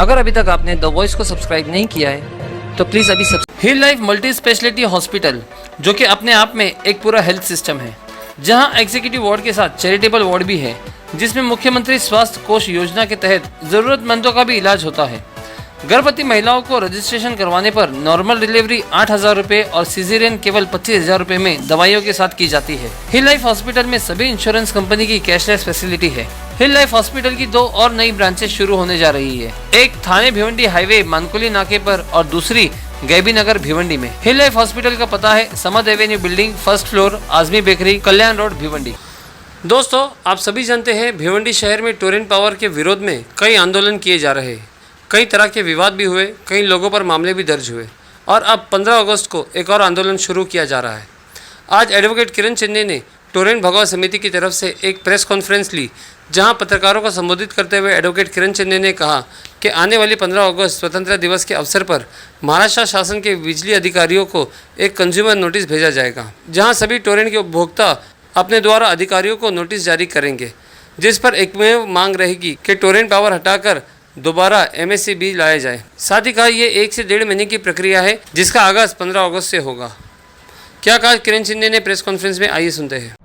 अगर अभी तक आपने द वॉइस को सब्सक्राइब नहीं किया है तो प्लीज़ अभी हिल लाइफ मल्टी स्पेशलिटी हॉस्पिटल, जो कि अपने आप में एक पूरा हेल्थ सिस्टम है, जहां एग्जीक्यूटिव वार्ड के साथ चैरिटेबल वार्ड भी है, जिसमें मुख्यमंत्री स्वास्थ्य कोष योजना के तहत ज़रूरतमंदों का भी इलाज होता है। गर्भवती महिलाओं को रजिस्ट्रेशन करवाने पर नॉर्मल डिलीवरी 8,000 रुपये और सीजेरियन केवल 25,000 रुपये में दवाइयों के साथ की जाती है। हिल लाइफ हॉस्पिटल में सभी इंश्योरेंस कंपनी की कैशलेस फैसिलिटी है। हिल लाइफ हॉस्पिटल की 2 और नई ब्रांचेस शुरू होने जा रही है, एक थाने भिवंडी हाईवे मानकुली नाके पर और दूसरी गैबी नगर भिवंडी में। हिल लाइफ हॉस्पिटल का पता है Samad avenue building, first floor, Azmi bakery, Kalyan road, Bhiwandi. दोस्तों, आप सभी जानते हैं भिवंडी शहर में टोरेंट पावर के विरोध में कई आंदोलन किए जा रहे हैं, कई तरह के विवाद भी हुए, कई लोगों पर मामले भी दर्ज हुए और अब 15 अगस्त को एक और आंदोलन शुरू किया जा रहा है। आज एडवोकेट किरण चिन्ने ने टोरेंट भगवा समिति की तरफ से एक प्रेस कॉन्फ्रेंस ली, जहां पत्रकारों को संबोधित करते हुए एडवोकेट किरण चिन्ने ने कहा कि आने वाली 15 अगस्त स्वतंत्रता दिवस के अवसर पर महाराष्ट्र शासन के बिजली अधिकारियों को एक कंज्यूमर नोटिस भेजा जाएगा, जहां सभी टोरेंट के उपभोक्ता अपने द्वारा अधिकारियों को नोटिस जारी करेंगे, जिस पर एकमेव मांग रहेगी कि टोरेंट पावर हटाकर दोबारा MSCB लाया जाए। साथ ही कहा ये 1 से 1.5 महीने की प्रक्रिया है, जिसका आगाज़ 15 अगस्त से होगा। क्या कहा किरण चिन्ने ने प्रेस कॉन्फ्रेंस में, आइए सुनते हैं।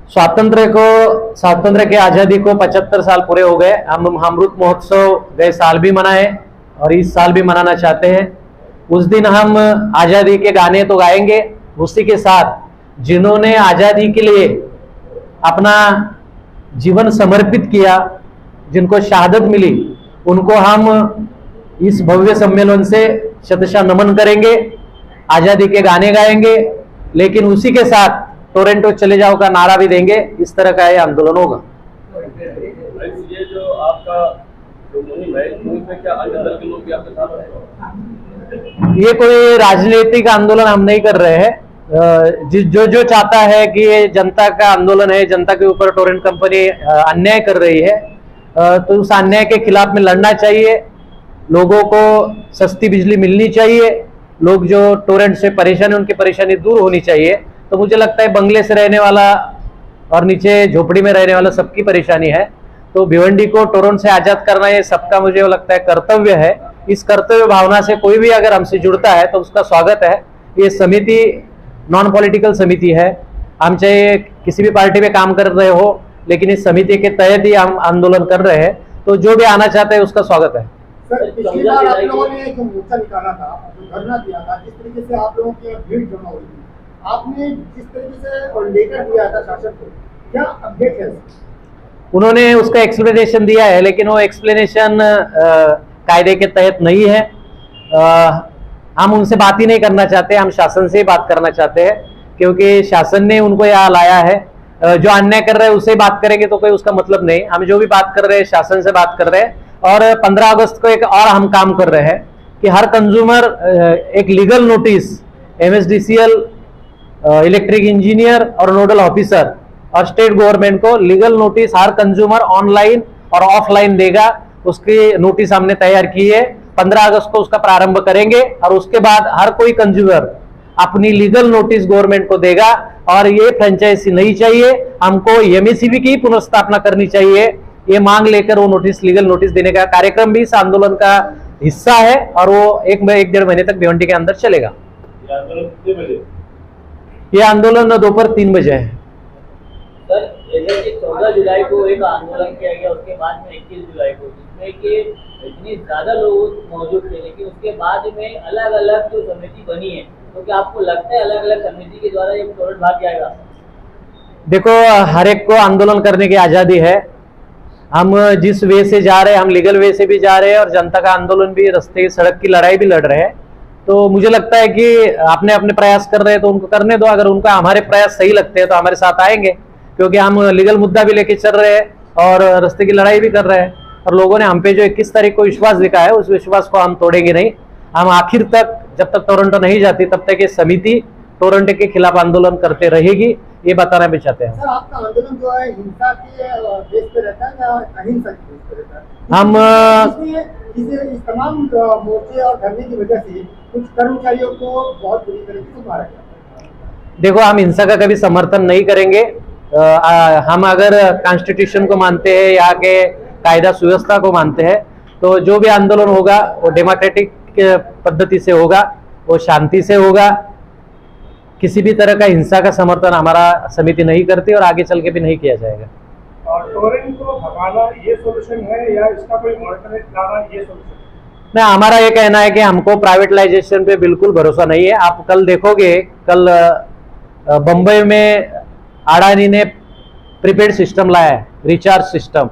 स्वातंत्र के आज़ादी को 75 साल पूरे हो गए। हम अमृत महोत्सव गए साल भी मनाए और इस साल भी मनाना चाहते हैं। उस दिन हम आज़ादी के गाने तो गाएंगे, उसी के साथ जिन्होंने आज़ादी के लिए अपना जीवन समर्पित किया, जिनको शहादत मिली, उनको हम इस भव्य सम्मेलन से शतशः नमन करेंगे, आज़ादी के गाने गाएंगे, लेकिन उसी के साथ टोरंटो चले जाओ का नारा भी देंगे। इस तरह का ये आंदोलन होगा। ये जो आपका मुहिम है, इसमें क्या अन्य दल के लोग भी आपके साथ हैं? ये कोई राजनीतिक आंदोलन हम नहीं कर रहे हैं। जो चाहता है कि ये जनता का आंदोलन है, जनता के ऊपर टोरेंट कंपनी अन्याय कर रही है, तो उस अन्याय के खिलाफ में लड़ना चाहिए। लोगों को सस्ती बिजली मिलनी चाहिए, लोग जो टोरेंट से परेशान है उनकी परेशानी दूर होनी चाहिए। तो मुझे लगता है बंगले से रहने वाला और नीचे झोपड़ी में रहने वाला सबकी परेशानी है, तो भिवंडी को टोरेंट से आज़ाद करना ये सबका मुझे लगता है कर्तव्य है। इस कर्तव्य भावना से कोई भी अगर हमसे जुड़ता है तो उसका स्वागत है। ये समिति नॉन पॉलिटिकल समिति है, हम चाहे किसी भी पार्टी में काम कर रहे हो, लेकिन इस समिति के तहत ही हम आंदोलन कर रहे हैं, तो जो भी आना चाहते हैं उसका स्वागत है। सर, पिछली बार आप लोगों ने एक मोर्चा निकाला था, धरना दिया था, जिस तरीके से आप लोगों की भीड़ जमा हुई थी, आपने जिस तरीके से लेटर दिया था शासन को, क्या अपडेट है? उन्होंने उसका एक्सप्लेनेशन दिया है, लेकिन वो एक्सप्लेनेशन कायदे के तहत नहीं है। हम उनसे बात ही नहीं करना चाहते, हम शासन से ही बात करना चाहते हैं, क्योंकि शासन ने उनको यहाँ लाया है। जो अन्याय कर रहे हैं उससे बात करेंगे तो कोई उसका मतलब नहीं। हम जो भी बात कर रहे हैं शासन से बात कर रहे हैं। और 15 अगस्त को एक और हम काम कर रहे हैं कि हर कंज्यूमर एक legal notice MSDCL, electric engineer और नोडल ऑफिसर और स्टेट गवर्नमेंट को लीगल नोटिस हर कंज्यूमर ऑनलाइन और ऑफलाइन देगा। उसकी नोटिस हमने तैयार की है। 15 अगस्त को उसका प्रारंभ करेंगे और उसके बाद हर कोई कंज्यूमर अपनी लीगल नोटिस गवर्नमेंट को देगा। और ये फ्रेंचाइजी नहीं चाहिए, हमको MSCB की पुनर्स्थापना करनी चाहिए। ये मांग लेकर वो नोटिस, लीगल नोटिस देने का कार्यक्रम भी इस आंदोलन का हिस्सा है और वो 1-1.5 महीने तक भिवंडी के अंदर चलेगा। ये आंदोलन दोपहर 3 बजे है। सर, जैसे कि 14 जुलाई को एक आंदोलन किया गया, उसके बाद में 21 जुलाई को, जिसमें कि इतनी ज्यादा लोग मौजूद थे, लेकिन उसके बाद में अलग अलग जो समिति बनी है, तो क्या आपको लगता है अलग अलग समिति के द्वारा ये टोरेंट भाग जाएगा? देखो, हर एक को आंदोलन करने की आज़ादी है। हम जिस वे से जा रहे हैं, हम लीगल वे से भी जा रहे हैं और जनता का आंदोलन भी, रास्ते सड़क की लड़ाई भी लड़ रहे हैं। तो मुझे लगता है कि अपने अपने प्रयास कर रहे हैं तो उनको करने दो। अगर उनको हमारे प्रयास सही लगते हैं तो हमारे साथ आएंगे, क्योंकि हम लीगल मुद्दा भी लेके चल रहे हैं और रास्ते की लड़ाई भी कर रहे हैं। और लोगों ने हम पे जो 21 तारीख को विश्वास दिखाया है, उस विश्वास को हम तोड़ेंगे नहीं। हम आखिर तक, जब तक टोरंटो नहीं जाती तब तक ये समिति टोरंटो के खिलाफ आंदोलन करते रहेगी, ये बताना भी चाहते हैं। सर, आपका आंदोलन जो है हिंसा के बेस पे रहता है या अहिंसा के बेस पे रहता है? हम इस तमाम मोर्चे और धरने की वजह से कुछ कर्मचारियों को बहुत बुरी तरीके से मारा गया। देखो, हम हिंसा का कभी समर्थन नहीं करेंगे। हम अगर कॉन्स्टिट्यूशन को मानते हैं, यहाँ के कायदा सुव्यवस्था को मानते हैं, तो जो भी आंदोलन होगा वो डेमोक्रेटिक पद्धति से होगा, वो शांति से होगा। किसी भी तरह का हिंसा का समर्थन हमारा समिति नहीं करती और आगे चल के भी नहीं किया जाएगा। और टोरेंट को भगाना ये सॉल्यूशन है या इसका कोई ऑल्टरनेट लाना ये सॉल्यूशन? नहीं, हमारा ये कहना है कि हमको प्राइवेटलाइजेशन पे बिल्कुल भरोसा नहीं है। आप कल देखोगे, कल बंबई में अडानी ने प्रीपेड सिस्टम लाया है, रिचार्ज सिस्टम।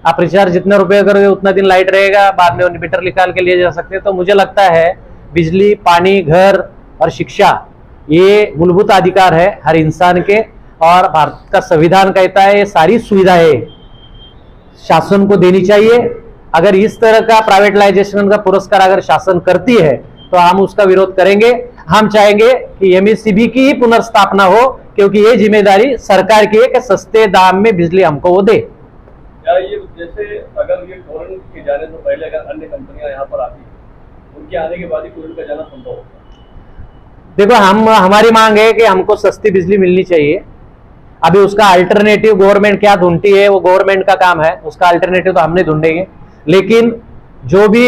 आप रिचार्ज जितने रुपए करोगे उतना दिन लाइट रहेगा, बाद में मीटर निकाल के लिए जा सकते हैं। तो मुझे लगता है बिजली, पानी, घर और शिक्षा ये मूलभूत अधिकार है हर इंसान के, और भारत का संविधान कहता है ये सारी सुविधाएं शासन को देनी चाहिए। अगर इस तरह का प्राइवेटलाइजेशन का पुरस्कार अगर शासन करती है तो हम उसका विरोध करेंगे। हम चाहेंगे कि एमएससीबी की ही पुनर्स्थापना हो, क्योंकि ये जिम्मेदारी सरकार की है कि सस्ते दाम में बिजली हमको वो दे। क्या ये जैसे अगर ये टोरेंट के जाने से पहले अगर अन्य कंपनियां यहाँ पर आती, उनके आने के बाद ही टोरेंट का जाना संभव होगा? देखो, हमारी मांग है कि हमको सस्ती बिजली मिलनी चाहिए। अभी उसका अल्टरनेटिव गवर्नमेंट क्या ढूंढती है वो गवर्नमेंट का काम है, उसका अल्टरनेटिव तो हमने ढूंढेंगे। लेकिन जो भी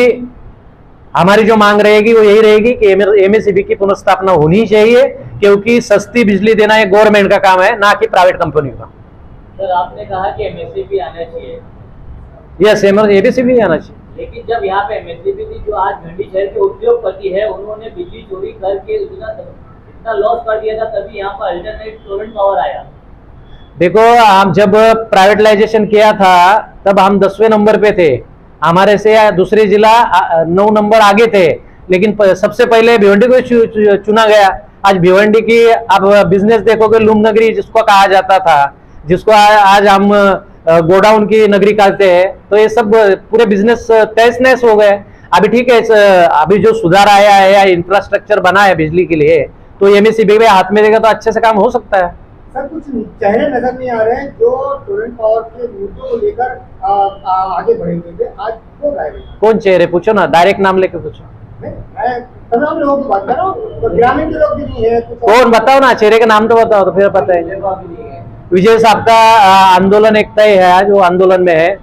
हमारी जो मांग रहेगी वो यही रहेगी कि एमएससीबी की पुनर्स्थापना होनी चाहिए, क्योंकि सस्ती बिजली देना ये गवर्नमेंट का काम है, ना कि प्राइवेट कंपनी का। सर, आपने कहा कि एमएससीबी आना चाहिए। यस, एमएससीबी आना चाहिए। लेकिन जब यहाँ पे एमएससीबी थी, जो आज भिंडी शहर के उद्योगपति है, उन्होंने बिजली चोरी करके इतना लॉस कर दिया था, तभी यहाँ पर अल्टरनेट टोरेंट पावर आया। देखो, हम जब प्राइवेटलाइजेशन किया था तब हम 10वें नंबर पे थे, हमारे से दूसरे जिला 9 नंबर आगे थे, लेकिन सबसे पहले भिवंडी को चुना गया। आज भिवंडी की आप बिजनेस देखोगे, लूम नगरी जिसको कहा जाता था, जिसको आज हम गोडाउन की नगरी कहते हैं, तो ये सब पूरे बिजनेस तहस नहस हो गए। अभी ठीक है, अभी जो सुधार आया है या इंफ्रास्ट्रक्चर बना है बिजली के लिए, तो एमएससीबी में हाथ में देगा तो अच्छे से काम हो सकता है। सर, कुछ चेहरे नजर नहीं आ रहे हैं जो टोरेंट पावर के मुद्दों को लेकर आगे बढ़े हुए थे, आज क्यों गायब है? कौन चेहरे? पूछो ना, डायरेक्ट नाम लेके पूछो। मैं तमाम लोगों की बात कर रहा हूँ, तो ग्रामीण के लोग भी नहीं है। कौन? बताओ ना, चेहरे का नाम तो बताओ, तो फिर पता है। विजय साहब का आंदोलन एक तय है, आज वो आंदोलन में है।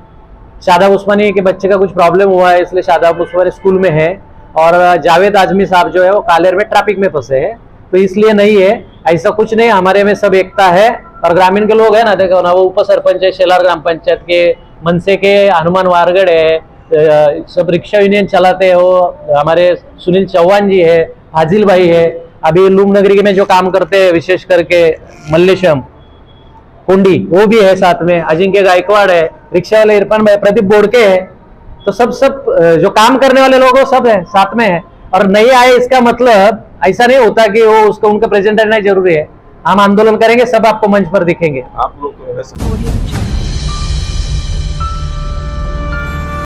शादाब उस्मानी के बच्चे का कुछ प्रॉब्लम हुआ है, इसलिए शादाब उस्मानी स्कूल में है, और जावेद आजमी साहब जो है वो कालेर में ट्रैफिक में फंसे हैं, तो इसलिए नहीं है। ऐसा कुछ नहीं, हमारे में सब एकता है। और ग्रामीण के लोग है ना, देखो ना, वो उप सरपंच है शेलार ग्राम पंचायत के, मनसे के हनुमान वारगढ़ है, सब रिक्शा यूनियन चलाते हैं, वो हमारे सुनील चौहान जी है, फाजिल भाई है। अभी लूम नगरी में जो काम करते हैं विशेष करके मल्लेशम कुंडी, वो भी है साथ में। अजिंक्य गायकवाड़ है, रिक्शा वाले इरफान भाई, प्रदीप बोड़के है। तो सब जो काम करने वाले लोग सब है साथ में है। और नहीं आए इसका मतलब ऐसा नहीं होता कि वो उसको उनका प्रेजेंट रहना जरूरी है। हम आंदोलन करेंगे, सब आपको मंच पर दिखेंगे। आप लोग